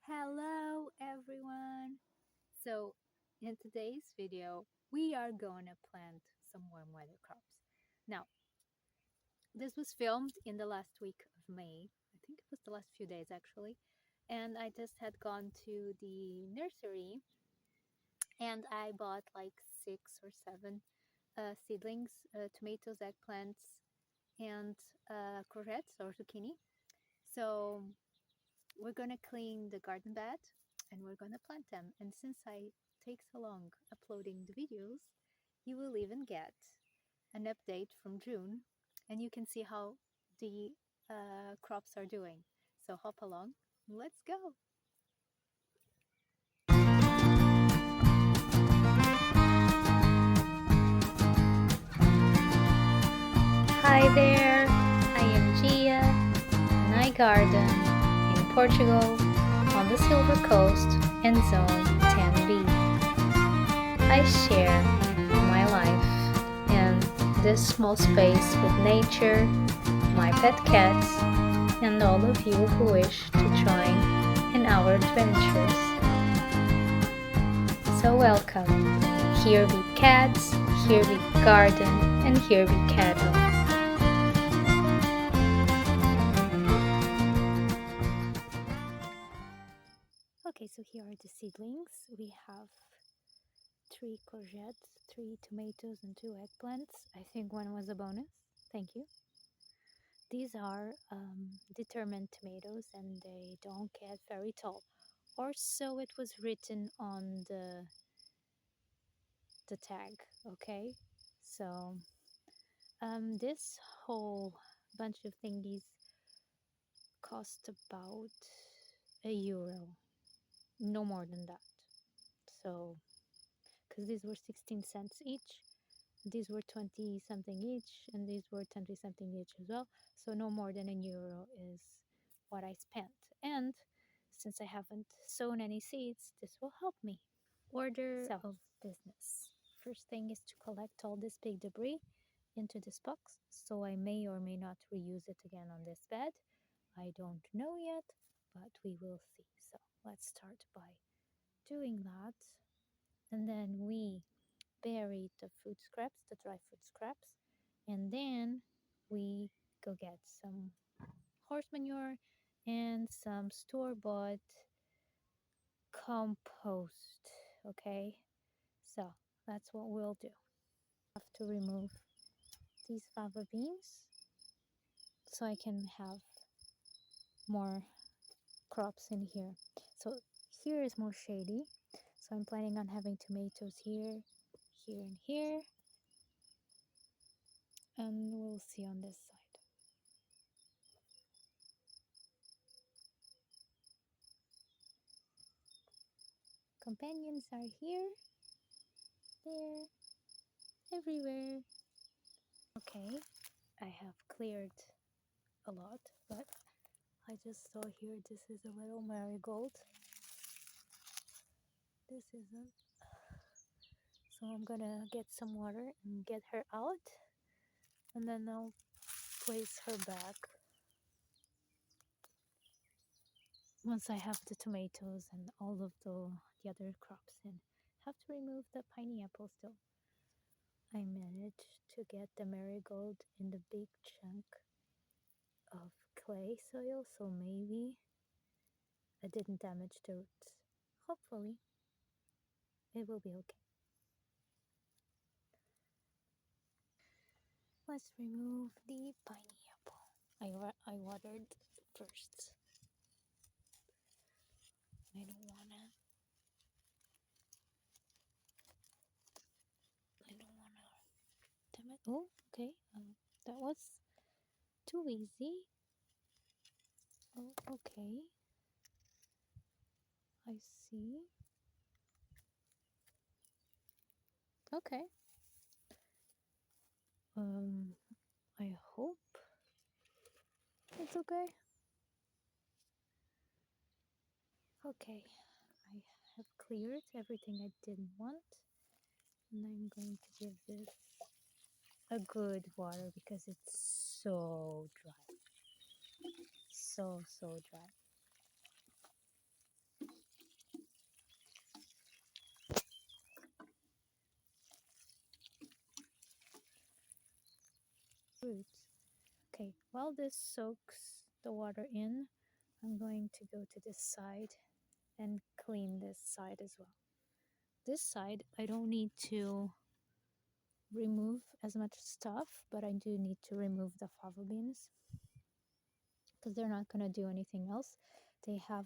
Hello everyone! So in today's video, we are gonna plant some warm weather crops. Now, this was filmed in the last week of May. I think it was the last few days actually. And I just had gone to the nursery and I bought like 6 or 7 seedlings, tomatoes, eggplants, and courgettes or zucchini. So we're gonna clean the garden bed and we're gonna plant them. And since I take so long uploading the videos, you will even get an update from June and you can see how the crops are doing. So hop along, let's go. Hi there, I am Gia and I garden in Portugal on the Silver Coast and Zone 10B. I share my life in this small space with nature, my pet cats, and all of you who wish to join in our adventures. So welcome. Here we cats, here we garden, and here we cattle. Okay, so here are the seedlings. We have 3 courgettes, 3 tomatoes, and 2 eggplants. I think one was a bonus. Thank you. These are determined tomatoes and they don't get very tall. Or so it was written on the tag, okay? So this whole bunch of thingies cost about €1, no more than that. So, because these were 16 cents each, these were 20 something each, and these were 20 something each as well. So no more than €1 is what I spent. And since I haven't sown any seeds, this will help me. Order of business. First thing is to collect all this big debris into this box, so I may or may not reuse it again on this bed. I don't know yet, but we will see. So let's start by doing that. And then we bury the food scraps, the dry food scraps, and then we go get some horse manure and some store-bought compost. Okay, so that's what we'll do. I have to remove these fava beans so I can have more crops in here. So here is more shady, so I'm planning on having tomatoes here, here, and here, and we'll see on this side. Companions are here, there, everywhere. Okay, I have cleared a lot, but I just saw here this is a little marigold. This isn't. So I'm gonna get some water and get her out, and then I'll place her back once I have the tomatoes and all of the other crops in. Have to remove the pineapple still. I managed to get the marigold in the big chunk of clay soil, so maybe I didn't damage the roots. Hopefully it will be okay. Let's remove the pineapple. I watered first. I don't wanna damn it. Oh, okay. That was too easy. Oh, okay. I see. Okay. I hope it's okay. Okay, I have cleared everything I didn't want, and I'm going to give this a good water because it's so dry. So dry. while this soaks the water in, I'm going to go to this side and clean this side as well. This side, I don't need to remove as much stuff, but I do need to remove the fava beans because they're not going to do anything else. They have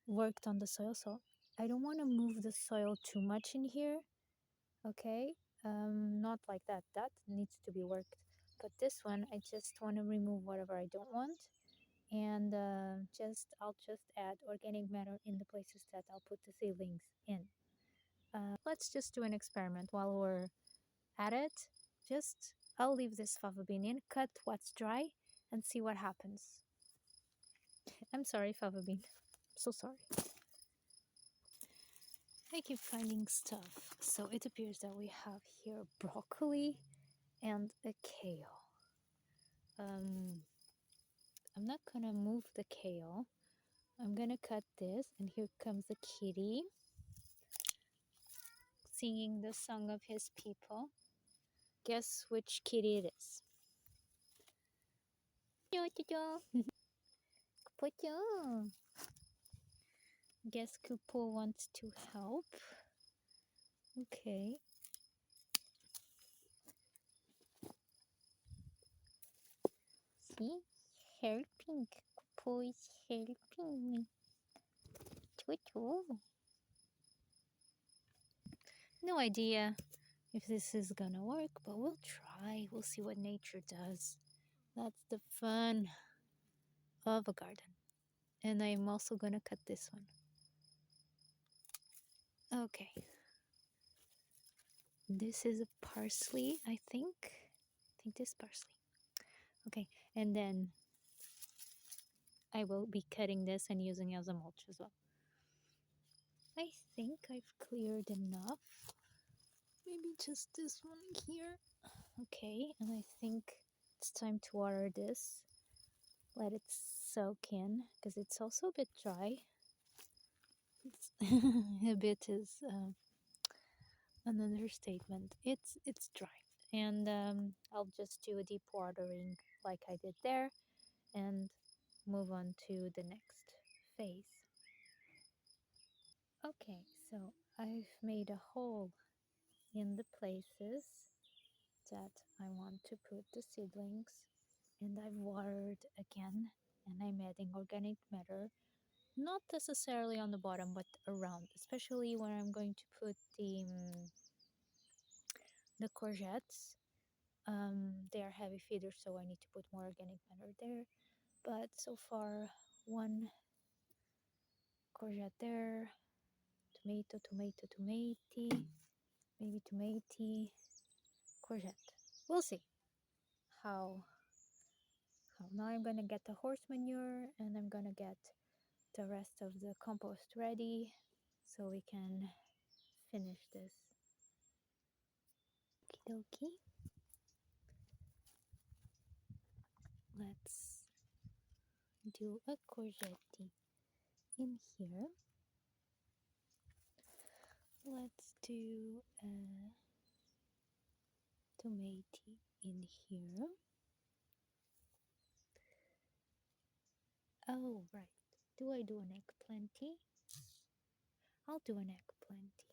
worked on the soil, so I don't want to move the soil too much in here. Okay, not like that. That needs to be worked. But this one, I just want to remove whatever I don't want, and I'll just add organic matter in the places that I'll put the seedlings in. Let's just do an experiment while we're at it. Just I'll leave this fava bean in, cut what's dry, and see what happens. I'm sorry, fava bean. So sorry. I keep finding stuff. So it appears that we have here broccoli and a kale. I'm not gonna move the kale. I'm gonna cut this, and here comes the kitty singing the song of his people. Guess which kitty it is? Guess Kupo wants to help. Okay. See? Helping. Kupo is helping me. Choo-choo. No idea if this is gonna work, but we'll try. We'll see what nature does. That's the fun of a garden. And I'm also gonna cut this one. Okay. This is a parsley, I think. I think this parsley. Okay, and then I will be cutting this and using it as a mulch as well. I think I've cleared enough. Maybe just this one here. Okay, and I think it's time to water this. Let it soak in because it's also a bit dry. A bit is an understatement. It's dry, and I'll just do a deep watering like I did there, and move on to the next phase. Okay, so I've made a hole in the places that I want to put the seedlings, and I've watered again, and I'm adding organic matter, not necessarily on the bottom but around, especially when I'm going to put the courgettes. They are heavy feeders, so I need to put more organic matter there, but so far one courgette there, tomato, maybe tomato, courgette. We'll see how. Now I'm gonna get the horse manure, and I'm gonna get the rest of the compost ready so we can finish this. Okie dokie. Let's do a courgette in here. Let's do a tomato in here. Oh, right. Do I do an eggplant? I'll do an eggplant.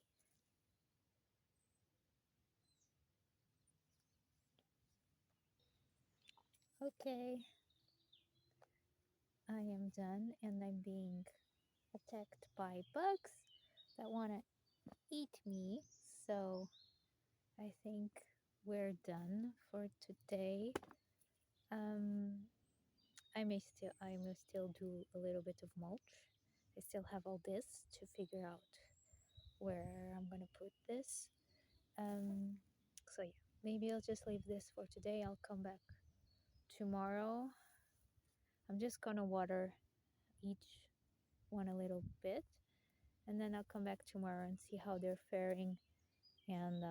Okay. I am done, and I'm being attacked by bugs that want to eat me. So I think we're done for today. I may still do a little bit of mulch. I still have all this to figure out where I'm gonna put this. So yeah, maybe I'll just leave this for today. I'll come back tomorrow. I'm just gonna water each one a little bit, and then I'll come back tomorrow and see how they're faring. And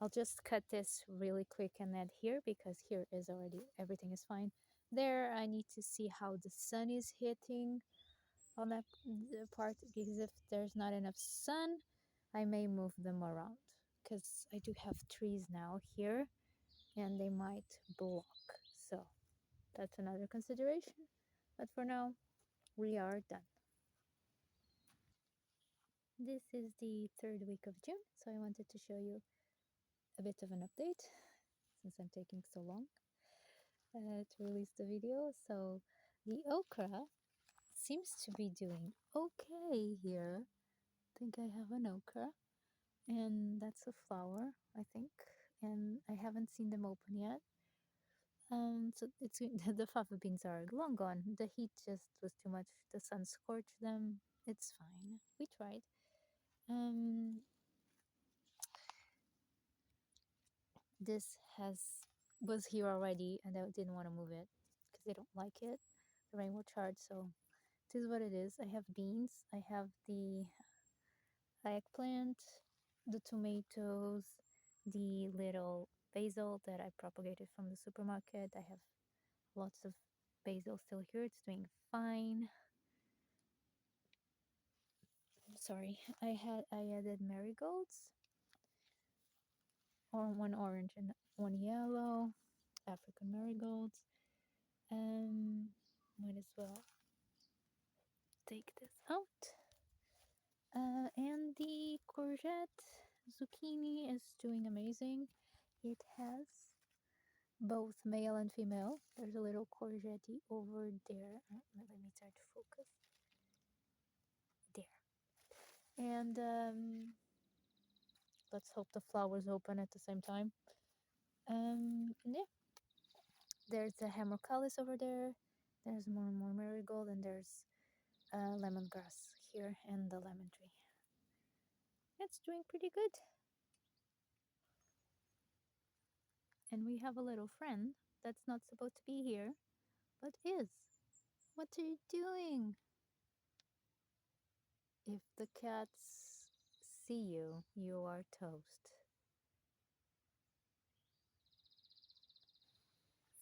I'll just cut this really quick and add here, because here is already everything is fine. There I need to see how the sun is hitting on that part, because if there's not enough sun I may move them around, because I do have trees now here, and they might block. So that's another consideration. But for now, we are done. This is the third week of June, so I wanted to show you a bit of an update since I'm taking so long to release the video. So the okra seems to be doing okay here. I think I have an okra, and that's a flower, I think, and I haven't seen them open yet. So it's the fava beans are long gone. The heat just was too much. The sun scorched them. It's fine. We tried. This was here already, and I didn't want to move it because I don't like it. The rainbow chard. So this is what it is. I have beans. I have the eggplant, the tomatoes, the little basil that I propagated from the supermarket. I have lots of basil still here. It's doing fine. Sorry, I added marigolds, or one orange and one yellow, African marigolds. Might as well take this out. And the courgette zucchini is doing amazing. It has both male and female. There's a little courgette over there. Let me try to focus. There. And let's hope the flowers open at the same time. Yeah. There's a hemocalis over there. There's more and more marigold, and there's lemongrass here and the lemon tree. It's doing pretty good. And we have a little friend that's not supposed to be here, but is. What are you doing? If the cats see you, you are toast.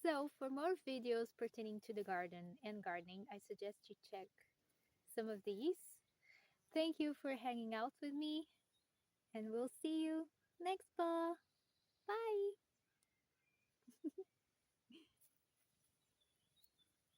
So, for more videos pertaining to the garden and gardening, I suggest you check some of these. Thank you for hanging out with me, and we'll see you next ball. Bye!